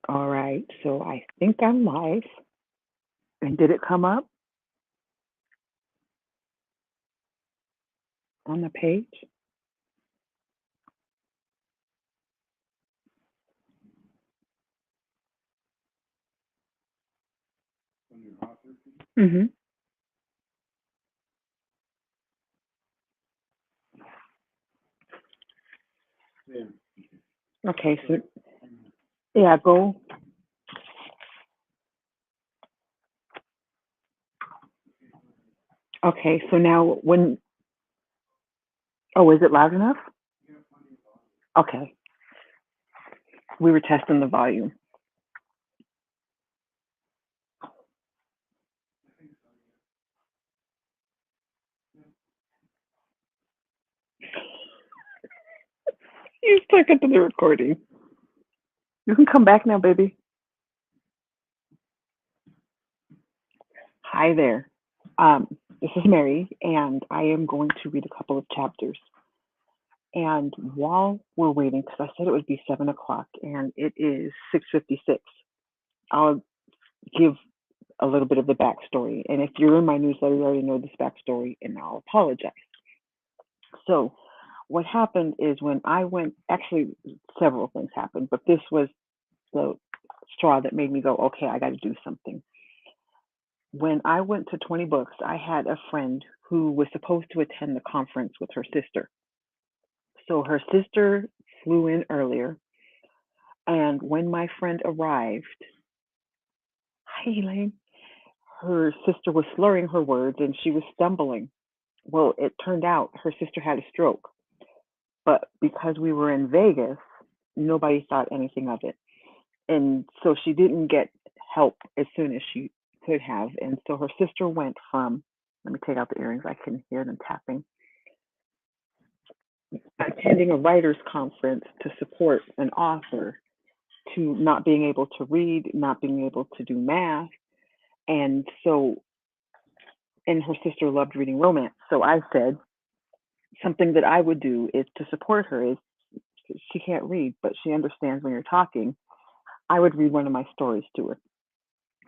All right, so I think I'm live. And did it come up on the page? Mm-hmm. Okay, so yeah, go. Okay, so now when, oh, is it loud enough? Okay, we were testing the volume. You stuck it to the recording. You can come back now, baby. Hi there. This is Mary, and I am going to read a couple of chapters. And while we're waiting, because I said it would be 7 o'clock, and it is 6:56, I'll give a little bit of the backstory. And if you're in my newsletter, you already know this backstory, and I'll apologize. So, what happened is when I went, actually, several things happened, but this was the straw that made me go, okay, I got to do something. When I went to 20 Books, I had a friend who was supposed to attend the conference with her sister. So her sister flew in earlier, and when my friend arrived, hi Elaine, her sister was slurring her words and she was stumbling. Well, it turned out her sister had a stroke, but because we were in Vegas, nobody thought anything of it. And so she didn't get help as soon as she could have. And so her sister went from, let me take out the earrings, I can hear them tapping, attending a writer's conference to support an author, to not being able to read, not being able to do math. And so, and her sister loved reading romance. So I said, something that I would do is to support her is, she can't read, but she understands when you're talking. I would read one of my stories to her.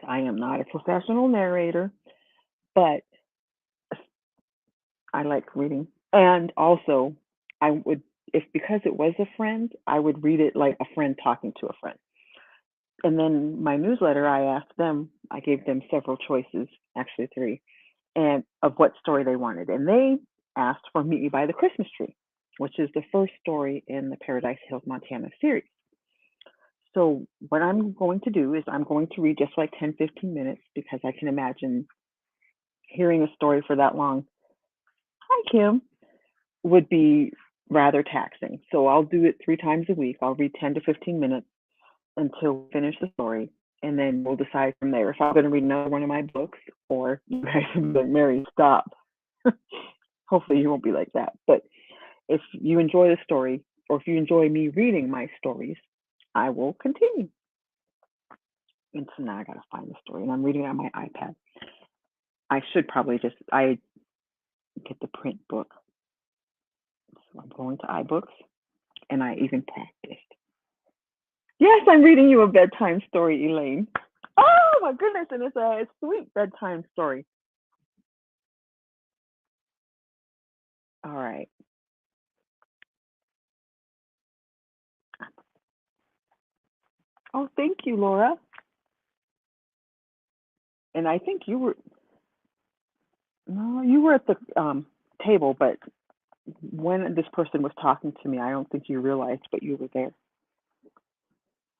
I am not a professional narrator, but I like reading. And also, I would, if because it was a friend, I would read it like a friend talking to a friend. And then my newsletter, I asked them, I gave them several choices, actually three, and of what story they wanted. And they asked for Meet Me by the Christmas Tree, which is the first story in the Paradise Hills, Montana series. So what I'm going to do is I'm going to read just like 10, 15 minutes because I can imagine hearing a story for that long. Hi, Kim, would be rather taxing. So I'll do it 3 times a week. I'll read 10 to 15 minutes until we finish the story. And then we'll decide from there if I'm going to read another one of my books or you guys will be like, Mary, stop. Hopefully you won't be like that. But if you enjoy the story or if you enjoy me reading my stories, I will continue. And so now I got to find the story and I'm reading it on my iPad. I should probably just, I get the print book. So I'm going to iBooks and I even practiced. Yes, I'm reading you a bedtime story, Elaine. Oh my goodness, and it's a sweet bedtime story. All right. Oh, thank you, Laura. And I think you were, no, you were at the table, but when this person was talking to me, I don't think you realized, but you were there.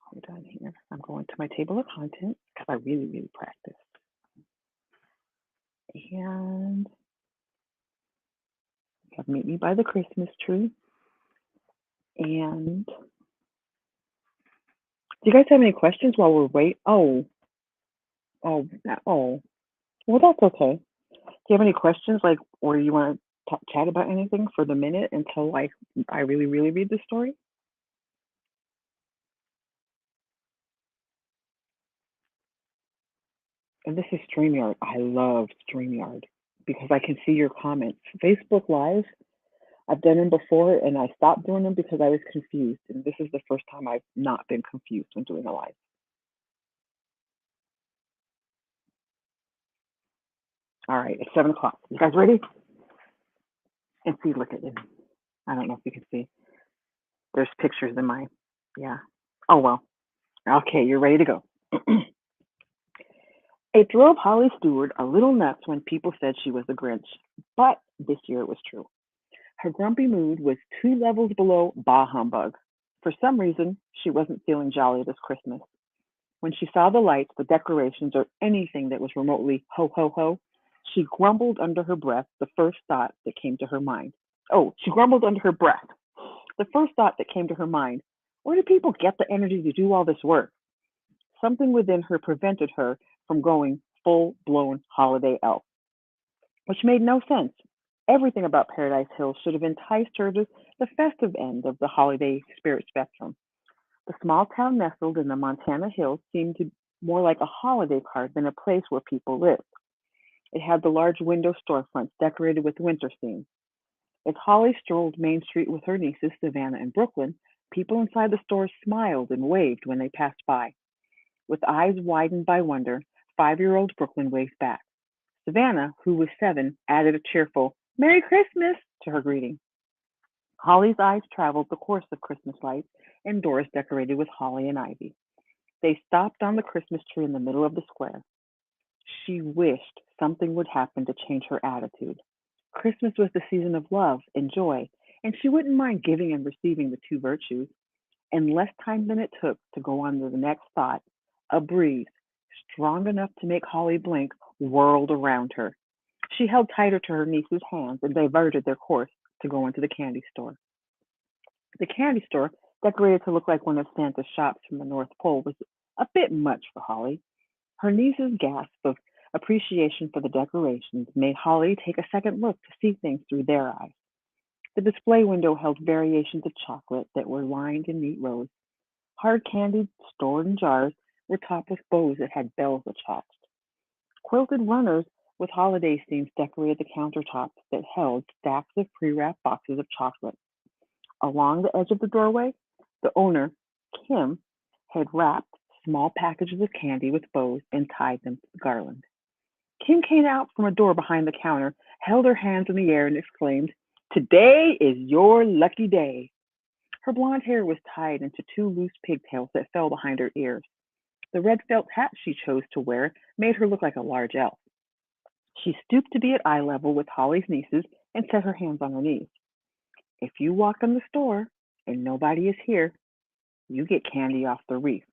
Hold on here. I'm going to my table of contents because I really, really practiced. And have Meet Me by the Christmas Tree. And do you guys have any questions while we're waiting? Oh. Well, that's okay. Do you have any questions, like, or you want to chat about anything for the minute until like I really, really read the story? And this is StreamYard. I love StreamYard because I can see your comments. Facebook Live, I've done them before and I stopped doing them because I was confused. And this is the first time I've not been confused when doing a live. All right, it's 7 o'clock. You guys ready? And see, look at it. I don't know if you can see. There's pictures in my, yeah. Oh, well. Okay, you're ready to go. It drove Holly Stewart a little nuts when people said she was the Grinch, but this year it was true. Her grumpy mood was 2 levels below bah humbug. For some reason, she wasn't feeling jolly this Christmas. When she saw the lights, the decorations, or anything that was remotely ho ho ho, she grumbled under her breath the first thought that came to her mind. Oh, she grumbled under her breath. The first thought that came to her mind: where do people get the energy to do all this work? Something within her prevented her from going full blown holiday elf, which made no sense. Everything about Paradise Hills should have enticed her to the festive end of the holiday spirit spectrum. The small town nestled in the Montana hills seemed to more like a holiday card than a place where people lived. It had the large window storefronts decorated with winter themes. As Holly strolled Main Street with her nieces, Savannah and Brooklyn, people inside the stores smiled and waved when they passed by. With eyes widened by wonder, 5-year-old Brooklyn waved back. Savannah, who was 7, added a cheerful "Merry Christmas" to her greeting. Holly's eyes traveled the course of Christmas lights and doors decorated with holly and ivy. They stopped on the Christmas tree in the middle of the square. She wished something would happen to change her attitude. Christmas was the season of love and joy, and she wouldn't mind giving and receiving the two virtues. In less time than it took to go on to the next thought, a breeze, strong enough to make Holly blink, whirled around her. She held tighter to her niece's hands and diverted their course to go into the candy store. The candy store, decorated to look like one of Santa's shops from the North Pole, was a bit much for Holly. Her niece's gasp of appreciation for the decorations made Holly take a second look to see things through their eyes. The display window held variations of chocolate that were lined in neat rows. Hard candy stored in jars were topped with bows that had bells attached. Quilted runners with holiday themes decorated the countertops that held stacks of pre-wrapped boxes of chocolate. Along the edge of the doorway, the owner, Kim, had wrapped small packages of candy with bows and tied them to the garland. Kim came out from a door behind the counter, held her hands in the air, and exclaimed, "Today is your lucky day." Her blonde hair was tied into 2 loose pigtails that fell behind her ears. The red felt hat she chose to wear made her look like a large elf. She stooped to be at eye level with Holly's nieces and set her hands on her knees. "If you walk in the store and nobody is here, you get candy off the wreath."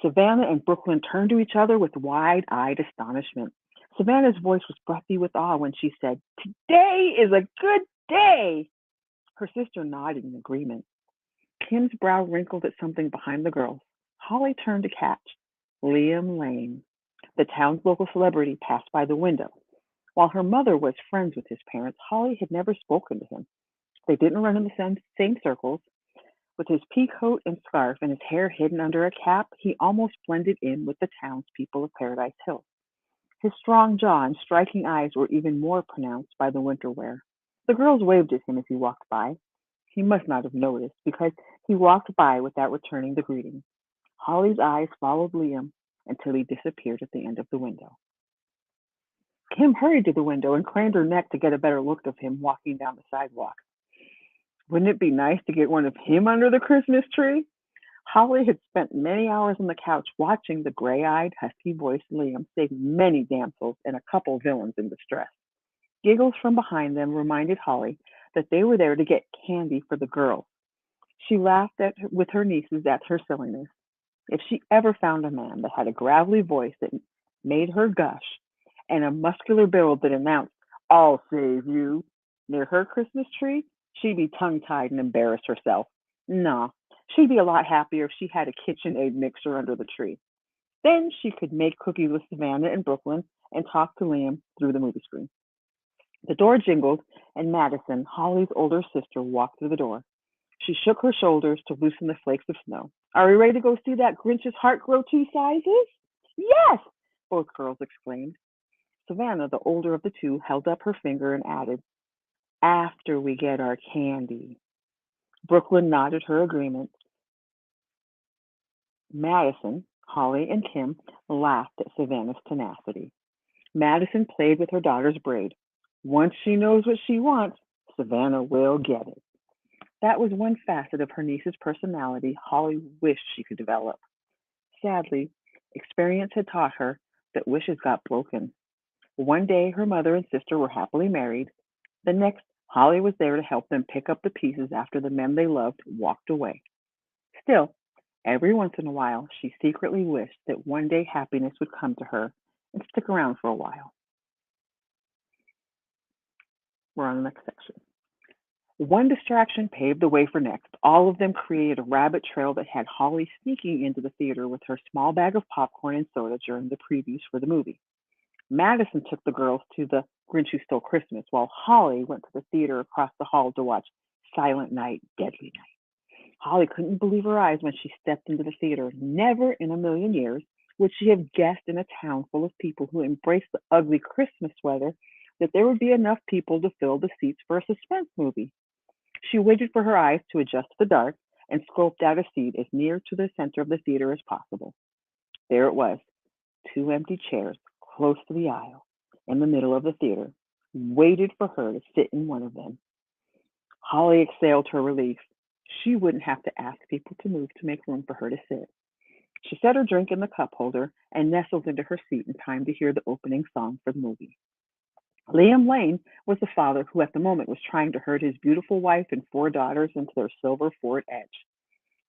Savannah and Brooklyn turned to each other with wide eyed astonishment. Savannah's voice was breathy with awe when she said, "Today is a good day." Her sister nodded in agreement. Kim's brow wrinkled at something behind the girls. Holly turned to catch Liam Lane, the town's local celebrity, passed by the window. While her mother was friends with his parents, Holly had never spoken to him. They didn't run in the same circles. With his pea coat and scarf and his hair hidden under a cap, he almost blended in with the townspeople of Paradise Hills. His strong jaw and striking eyes were even more pronounced by the winter wear. The girls waved at him as he walked by. He must not have noticed, because he walked by without returning the greeting. Holly's eyes followed Liam until he disappeared at the end of the window. Kim hurried to the window and craned her neck to get a better look of him walking down the sidewalk. Wouldn't it be nice to get one of him under the Christmas tree? Holly had spent many hours on the couch watching the gray eyed, husky voiced Liam save many damsels and a couple villains in distress. Giggles from behind them reminded Holly that they were there to get candy for the girls. She laughed with her nieces at her silliness. If she ever found a man that had a gravelly voice that made her gush and a muscular build that announced, "I'll save you," near her Christmas tree, she'd be tongue tied and embarrass herself. Nah, she'd be a lot happier if she had a KitchenAid mixer under the tree. Then she could make cookies with Savannah and Brooklyn and talk to Liam through the movie screen. The door jingled, and Madison, Holly's older sister, walked through the door. She shook her shoulders to loosen the flakes of snow. "Are we ready to go see that Grinch's heart grow 2 sizes?" "Yes!" both girls exclaimed. Savannah, the older of the two, held up her finger and added, "After we get our candy." Brooklyn nodded her agreement. Madison, Holly, and Kim laughed at Savannah's tenacity. Madison played with her daughter's braid. Once she knows what she wants, Savannah will get it. That was one facet of her niece's personality Holly wished she could develop. Sadly, experience had taught her that wishes got broken. One day, her mother and sister were happily married. The next, Holly was there to help them pick up the pieces after the men they loved walked away. Still, every once in a while, she secretly wished that one day happiness would come to her and stick around for a while. We're on the next section. One distraction paved the way for next. All of them created a rabbit trail that had Holly sneaking into the theater with her small bag of popcorn and soda during the previews for the movie. Madison took the girls to the Grinch Who Stole Christmas, while Holly went to the theater across the hall to watch Silent Night, Deadly Night. Holly couldn't believe her eyes when she stepped into the theater. Never in a million years would she have guessed in a town full of people who embraced the ugly Christmas weather that there would be enough people to fill the seats for a suspense movie. She waited for her eyes to adjust to the dark and scoped out a seat as near to the center of the theater as possible. There it was, two empty chairs close to the aisle in the middle of the theater, waited for her to sit in one of them. Holly exhaled her relief. She wouldn't have to ask people to move to make room for her to sit. She set her drink in the cup holder and nestled into her seat in time to hear the opening song for the movie. Liam Lane was the father who at the moment was trying to herd his beautiful wife and four daughters into their silver Ford Edge.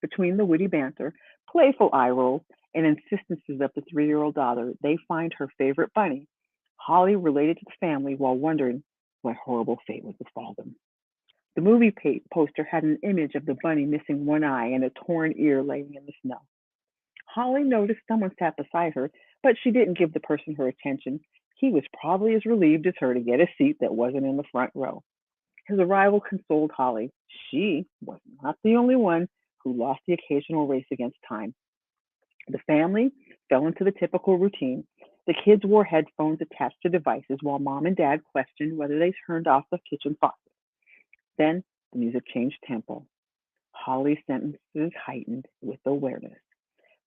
Between the witty banter, playful eye rolls, and insistences of the 3-year-old daughter, they find her favorite bunny. Holly related to the family while wondering what horrible fate would befall them. The movie poster had an image of the bunny missing one eye and a torn ear laying in the snow. Holly noticed someone sat beside her, but she didn't give the person her attention. He was probably as relieved as her to get a seat that wasn't in the front row. His arrival consoled Holly. She was not the only one who lost the occasional race against time. The family fell into the typical routine. The kids wore headphones attached to devices while mom and dad questioned whether they turned off the kitchen faucet. Then the music changed tempo. Holly's sentences heightened with awareness.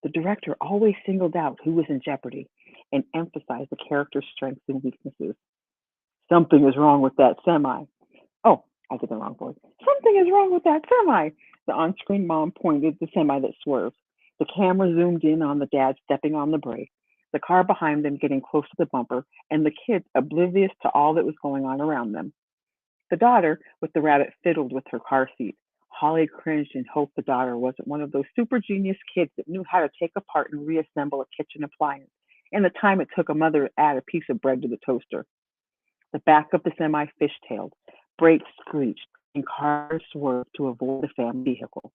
The director always singled out who was in jeopardy and emphasized the character's strengths and weaknesses. Something is wrong with that semi. Oh, I did the wrong voice. Something is wrong with that semi. The on screen mom pointed the semi that swerved. The camera zoomed in on the dad stepping on the brake, the car behind them getting close to the bumper, and the kids oblivious to all that was going on around them. The daughter with the rabbit fiddled with her car seat. Holly cringed and hoped the daughter wasn't one of those super genius kids that knew how to take apart and reassemble a kitchen appliance, and the time it took a mother to add a piece of bread to the toaster. The back of the semi fishtailed, brakes screeched, and cars swerved to avoid the family vehicle.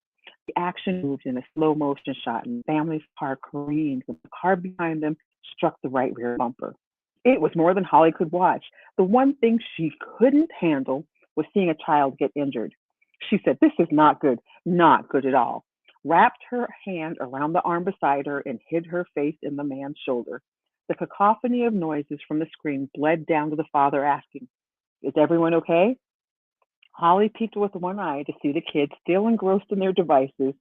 The action moved in a slow motion shot, and the family's car careened when the car behind them struck the right rear bumper. It was more than Holly could watch. The one thing she couldn't handle was seeing a child get injured. She said, "This is not good, not good at all." Wrapped her hand around the arm beside her and hid her face in the man's shoulder. The cacophony of noises from the screen bled down to the father asking, "Is everyone okay?" Holly peeked with one eye to see the kids still engrossed in their devices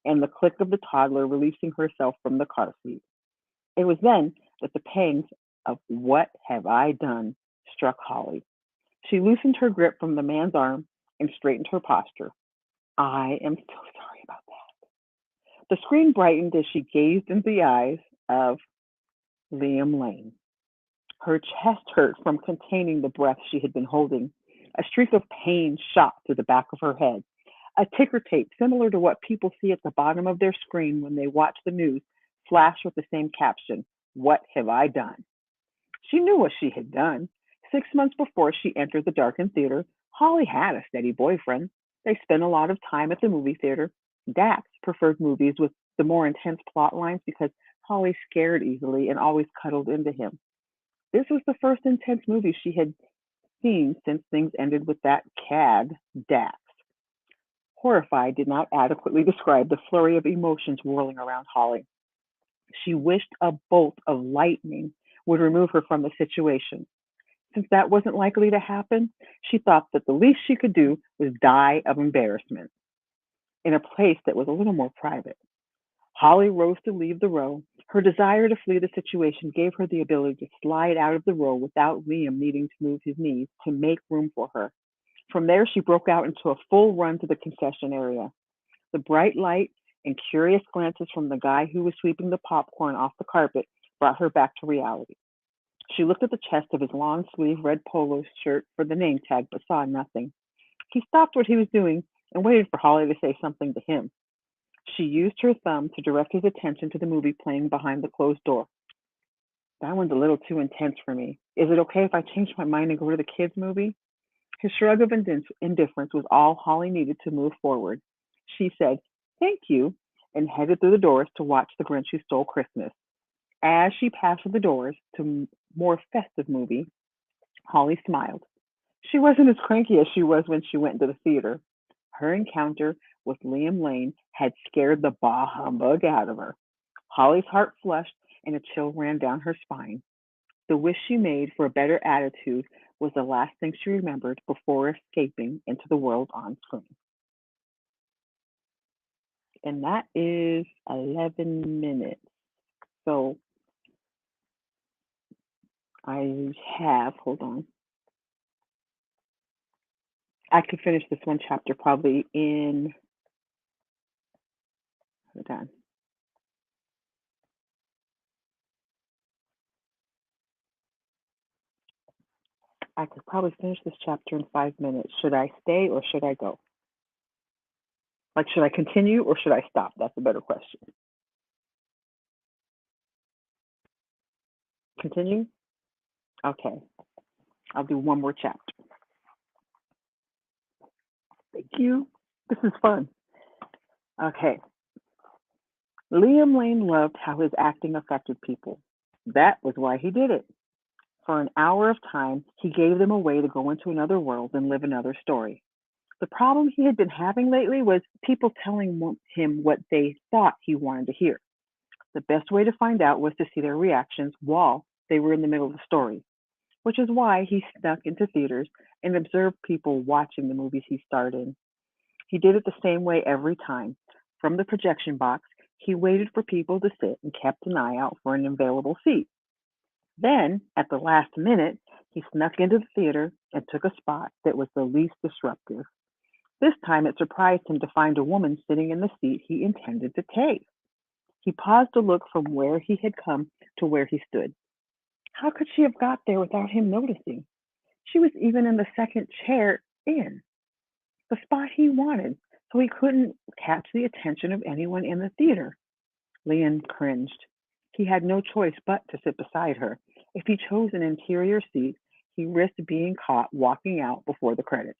and the click of the toddler releasing herself from the car seat. It was then that the pangs of "what have I done" struck Holly. She loosened her grip from the man's arm and straightened her posture. "I am so sorry about that." The screen brightened as she gazed into the eyes of Liam Lane. Her chest hurt from containing the breath she had been holding. A streak of pain shot through the back of her head. A ticker tape, similar to what people see at the bottom of their screen when they watch the news, flashed with the same caption, "What have I done?" She knew what she had done. 6 months before she entered the darkened theater, Holly had a steady boyfriend. They spent a lot of time at the movie theater. Dax preferred movies with the more intense plot lines because Holly scared easily and always cuddled into him. This was the first intense movie she had seen since things ended with that cad, Dax. Horrified did not adequately describe the flurry of emotions whirling around Holly. She wished a bolt of lightning would remove her from the situation. Since that wasn't likely to happen, she thought that the least she could do was die of embarrassment in a place that was a little more private. Holly rose to leave the row. Her desire to flee the situation gave her the ability to slide out of the role without Liam needing to move his knees to make room for her. From there, she broke out into a full run to the concession area. The bright light and curious glances from the guy who was sweeping the popcorn off the carpet brought her back to reality. She looked at the chest of his long sleeve red polo shirt for the name tag, but saw nothing. He stopped what he was doing and waited for Holly to say something to him. She used her thumb to direct his attention to the movie playing behind the closed door. That one's a little too intense for me. Is it okay if I change my mind and go to the kids' movie? His shrug of indifference was all Holly needed to move forward. She said, "Thank you," and headed through the doors to watch The Grinch Who Stole Christmas. As she passed the doors to more festive movie, Holly smiled. She wasn't as cranky as she was when she went to the theater. Her encounter with Liam Lane had scared the bah humbug out of her. Holly's heart flushed and a chill ran down her spine. The wish she made for a better attitude was the last thing she remembered before escaping into the world on screen. And that is 11 minutes. So I have, hold on. I could finish this one chapter probably in, hold on. I could probably finish this chapter in 5 minutes. Should I stay or should I go? Like, should I continue or should I stop? That's a better question. Continue? Okay. I'll do one more chapter. Thank you. This is fun. Okay. Liam Lane loved how his acting affected people. That was why he did it. For an hour of time, he gave them a way to go into another world and live another story. The problem he had been having lately was people telling him what they thought he wanted to hear. The best way to find out was to see their reactions while they were in the middle of the story, which is why he snuck into theaters and observed people watching the movies he starred in. He did it the same way every time. From the projection box, he waited for people to sit and kept an eye out for an available seat. Then, at the last minute, he snuck into the theater and took a spot that was the least disruptive. This time it surprised him to find a woman sitting in the seat he intended to take. He paused to look from where he had come to where he stood. How could she have got there without him noticing? She was even in the second chair in, the spot he wanted, so he couldn't catch the attention of anyone in the theater. Liam cringed. He had no choice but to sit beside her. If he chose an interior seat, he risked being caught walking out before the credits.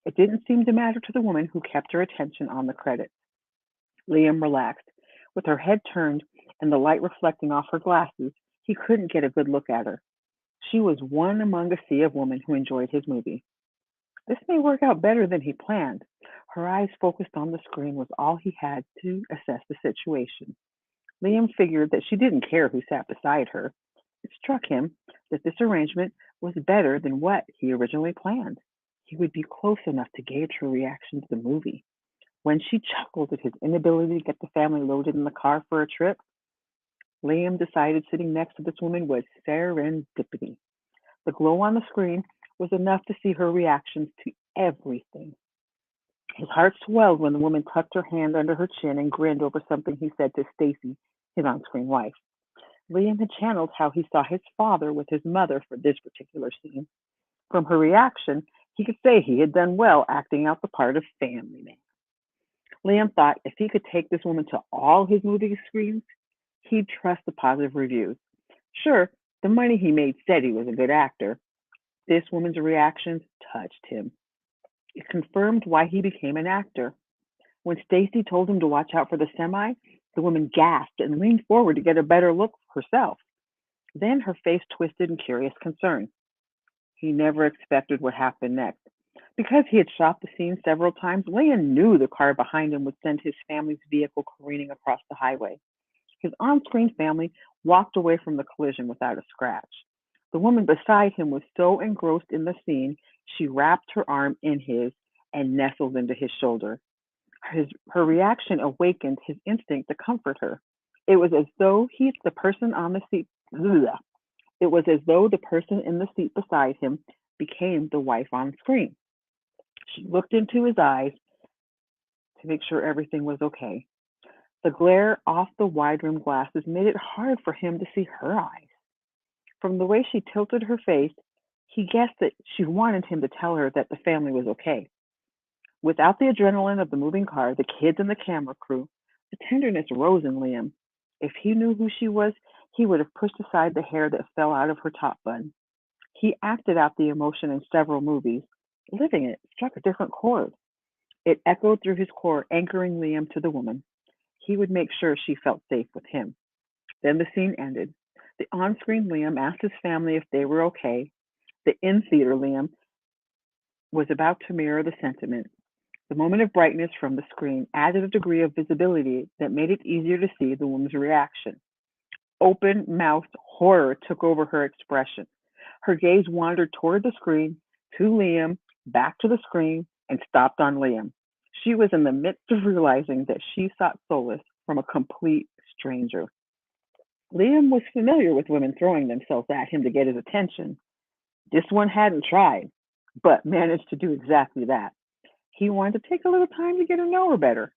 It didn't seem to matter to the woman who kept her attention on the credits. Liam relaxed. With her head turned and the light reflecting off her glasses, he couldn't get a good look at her. She was one among a sea of women who enjoyed his movie. This may work out better than he planned. Her eyes focused on the screen was all he had to assess the situation. Liam figured that she didn't care who sat beside her. It struck him that this arrangement was better than what he originally planned. He would be close enough to gauge her reaction to the movie. When she chuckled at his inability to get the family loaded in the car for a trip, Liam decided sitting next to this woman was serendipity. The glow on the screen was enough to see her reactions to everything. His heart swelled when the woman tucked her hand under her chin and grinned over something he said to Stacy, his on-screen wife. Liam had channeled how he saw his father with his mother for this particular scene. From her reaction, he could say he had done well acting out the part of family man. Liam thought if he could take this woman to all his movie screens, he'd trust the positive reviews. Sure, the money he made said he was a good actor. This woman's reactions touched him. It confirmed why he became an actor. When Stacy told him to watch out for the semi, the woman gasped and leaned forward to get a better look herself. Then her face twisted in curious concern. He never expected what happened next. Because he had shot the scene several times, Liam knew the car behind him would send his family's vehicle careening across the highway. His on-screen family walked away from the collision without a scratch. The woman beside him was so engrossed in the scene, she wrapped her arm in his and nestled into his shoulder. Her reaction awakened his instinct to comfort her. It was as though he, the person on the seat, bleh. It was as though the person in the seat beside him became the wife on screen. She looked into his eyes to make sure everything was okay. The glare off the wide rimmed glasses made it hard for him to see her eyes. From the way she tilted her face, he guessed that she wanted him to tell her that the family was okay. Without the adrenaline of the moving car, the kids, and the camera crew, the tenderness rose in Liam. If he knew who she was, he would have pushed aside the hair that fell out of her top bun. He acted out the emotion in several movies. Living it struck a different chord. It echoed through his core, anchoring Liam to the woman. He would make sure she felt safe with him. Then the scene ended. The on screen Liam asked his family if they were okay. The in theater Liam was about to mirror the sentiment. The moment of brightness from the screen added a degree of visibility that made it easier to see the woman's reaction. Open mouthed horror took over her expression. Her gaze wandered toward the screen, to Liam, back to the screen, and stopped on Liam. She was in the midst of realizing that she sought solace from a complete stranger. Liam was familiar with women throwing themselves at him to get his attention. This one hadn't tried, but managed to do exactly that. He wanted to take a little time to get to know her better.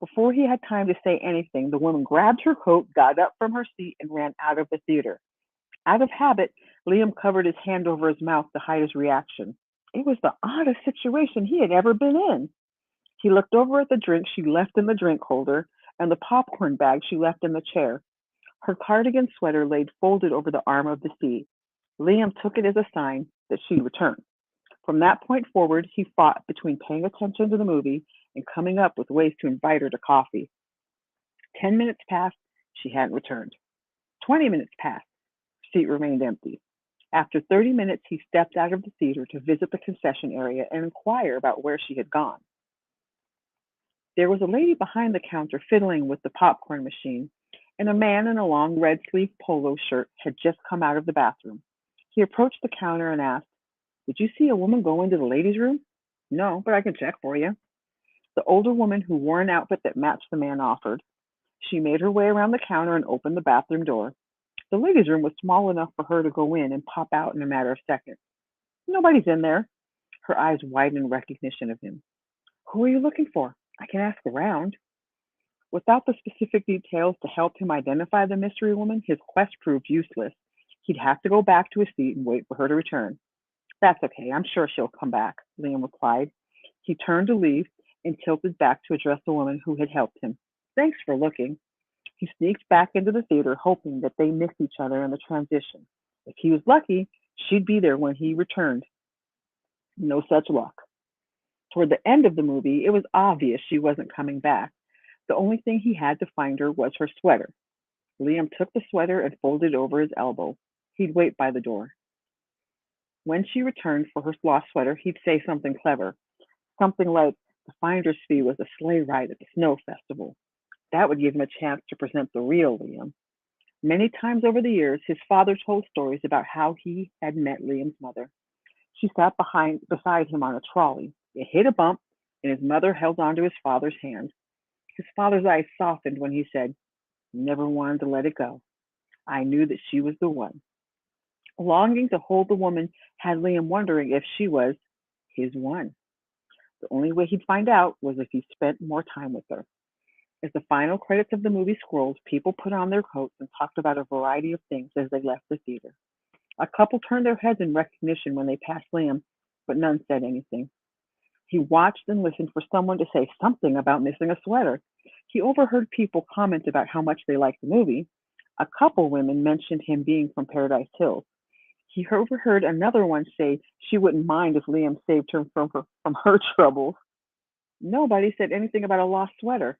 Before he had time to say anything, the woman grabbed her coat, got up from her seat, and ran out of the theater. Out of habit, Liam covered his hand over his mouth to hide his reaction. It was the oddest situation he had ever been in. He looked over at the drink she left in the drink holder and the popcorn bag she left in the chair. Her cardigan sweater laid folded over the arm of the seat. Liam took it as a sign that she'd return. From that point forward, he fought between paying attention to the movie and coming up with ways to invite her to coffee. 10 minutes passed, she hadn't returned. 20 minutes passed, her seat remained empty. After 30 minutes, he stepped out of the theater to visit the concession area and inquire about where she had gone. There was a lady behind the counter fiddling with the popcorn machine, and a man in a long red sleeved polo shirt had just come out of the bathroom. He approached the counter and asked, "Did you see a woman go into the ladies' room?" "No, but I can check for you." The older woman, who wore an outfit that matched the man, offered. She made her way around the counter and opened the bathroom door. The ladies' room was small enough for her to go in and pop out in a matter of seconds. "Nobody's in there." Her eyes widened in recognition of him. "Who are you looking for? I can ask around." Without the specific details to help him identify the mystery woman, his quest proved useless. He'd have to go back to his seat and wait for her to return. "That's okay. I'm sure she'll come back," Liam replied. He turned to leave and tilted back to address the woman who had helped him. "Thanks for looking." He sneaked back into the theater, hoping that they missed each other in the transition. If he was lucky, she'd be there when he returned. No such luck. Toward the end of the movie, it was obvious she wasn't coming back. The only thing he had to find her was her sweater. Liam took the sweater and folded it over his elbow. He'd wait by the door. When she returned for her lost sweater, he'd say something clever. Something like the finder's fee was a sleigh ride at the snow festival. That would give him a chance to present the real Liam. Many times over the years, his father told stories about how he had met Liam's mother. She sat beside him on a trolley. It hit a bump, and his mother held onto his father's hand. His father's eyes softened when he said, "Never wanted to let it go. I knew that she was the one." Longing to hold the woman had Liam wondering if she was his one. The only way he'd find out was if he spent more time with her. As the final credits of the movie scrolled, people put on their coats and talked about a variety of things as they left the theater. A couple turned their heads in recognition when they passed Liam, but none said anything. He watched and listened for someone to say something about missing a sweater. He overheard people comment about how much they liked the movie. A couple women mentioned him being from Paradise Hills. He overheard another one say she wouldn't mind if Liam saved her from her troubles. Nobody said anything about a lost sweater.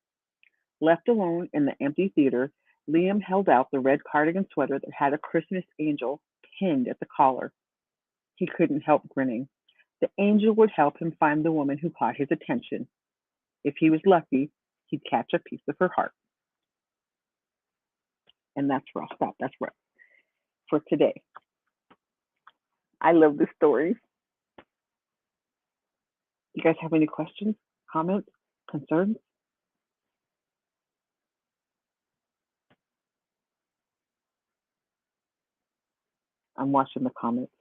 Left alone in the empty theater, Liam held out the red cardigan sweater that had a Christmas angel pinned at the collar. He couldn't help grinning. The angel would help him find the woman who caught his attention. If he was lucky, he'd catch a piece of her heart. And that's where I'll stop. That's right for today. I love this story. You guys have any questions, comments, concerns? I'm watching the comments.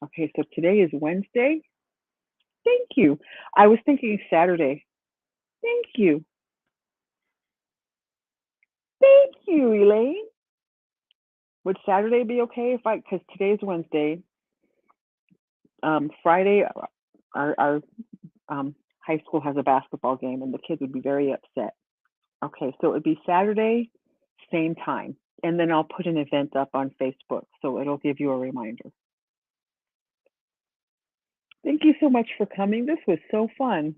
Okay, so today is Wednesday. Thank you. I was thinking Saturday. Thank you. Thank you, Elaine. Would Saturday be okay if I, because today's Wednesday, Friday, our high school has a basketball game and the kids would be very upset. Okay, so it would be Saturday, same time. And then I'll put an event up on Facebook so it'll give you a reminder. Thank you so much for coming. This was so fun.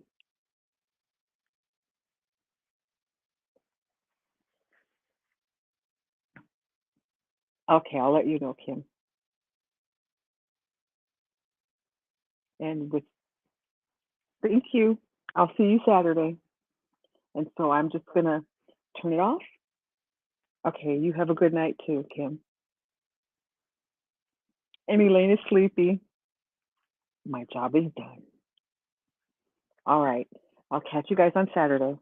Okay, I'll let you know, Kim. And with thank you. I'll see you Saturday. And so I'm just gonna turn it off. Okay, you have a good night too, Kim. And Elaine is sleepy. My job is done. All right. I'll catch you guys on Saturday.